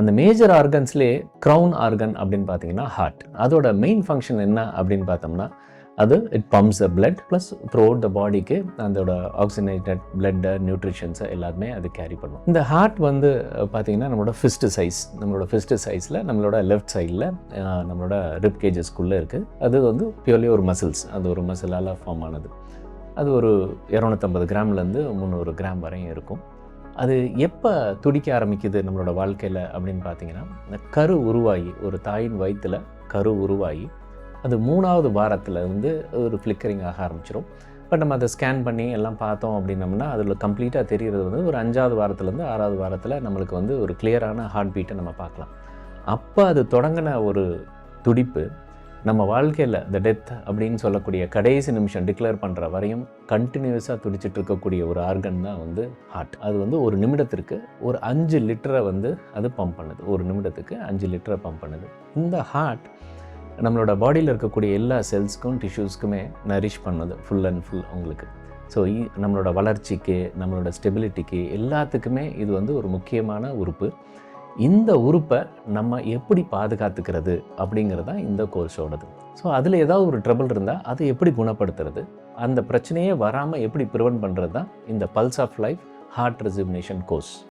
அந்த major ஆர்கன்ஸ்லேயே crown organ அப்படின்னு பார்த்தீங்கன்னா ஹார்ட். அதோட மெயின் ஃபங்க்ஷன் என்ன அப்படின்னு பார்த்தோம்னா, அது it pumps the blood plus throughout the பாடிக்கு அதோட ஆக்சிஜனேட்டட் பிளட்டை நியூட்ரிஷன்ஸை எல்லாருமே அது கேரி பண்ணும். இந்த ஹார்ட் வந்து பார்த்திங்கன்னா நம்மளோட ஃபிஸ்ட் சைஸில் நம்மளோட லெஃப்ட் சைடில் நம்மளோட ரிப் கேஜஸ்க்குள்ளே இருக்குது. அது வந்து பியூர்லி ஒரு மசில்ஸ், அது ஒரு மசிலால் ஃபார்ம் ஆனது. அது ஒரு 250 கிராம்லேருந்து 300 கிராம் வரையும் இருக்கும். அது எப்போ துடிக்க ஆரம்பிக்குது நம்மளோட வாழ்க்கையில் அப்படின்னு பார்த்தீங்கன்னா, இந்த கரு உருவாகி, ஒரு தாயின் வயிற்றில் கரு உருவாகி அது 3வது வாரத்தில் வந்து ஒரு ஃப்ளிக்கரிங் ஆக ஆரம்பிச்சிடும். பட் நம்ம அதை ஸ்கேன் பண்ணி எல்லாம் பார்த்தோம் அப்படின்னம்னா அதில் கம்ப்ளீட்டாக தெரிகிறது வந்து ஒரு 5வது வாரத்துலேருந்து 6வது வாரத்தில் நம்மளுக்கு வந்து ஒரு கிளியரான ஹார்ட் பீட்டை நம்ம பார்க்கலாம். அப்போ அது தொடங்கின ஒரு துடிப்பு நம்ம வாழ்க்கையில் இந்த டெத் அப்படின்னு சொல்லக்கூடிய கடைசி நிமிஷம் டிக்ளேர் பண்ணுற வரையும் கண்டினியூஸாக துடிச்சிட்டு இருக்கக்கூடிய ஒரு ஆர்கன் தான் வந்து ஹார்ட். அது வந்து ஒரு நிமிடத்திற்கு ஒரு 5 லிட்டரை வந்து அது பம்ப் பண்ணுது. ஒரு நிமிடத்துக்கு 5 லிட்டரை பம்ப் பண்ணுது. இந்த ஹார்ட் நம்மளோட பாடியில் இருக்கக்கூடிய எல்லா செல்ஸ்க்கும் டிஷ்யூஸ்க்குமே நரிஷ் பண்ணுது ஃபுல் அண்ட் ஃபுல் உங்களுக்கு. ஸோ நம்மளோட வளர்ச்சிக்கு, நம்மளோட ஸ்டெபிலிட்டிக்கு எல்லாத்துக்குமே இது வந்து ஒரு முக்கியமான உறுப்பு. இந்த உறுப்பை நம்ம எப்படி பாதுகாத்துக்கிறது அப்படிங்கிறது தான் இந்த கோர்ஸோடது. ஸோ அதில் ஏதாவது ஒரு ட்ரபிள் இருந்தால் அதை எப்படி குணப்படுத்துறது, அந்த பிரச்சனையே வராமல் எப்படி ப்ரிவென்ட் பண்ணுறது தான் இந்த pulse of life heart rejuvenation course.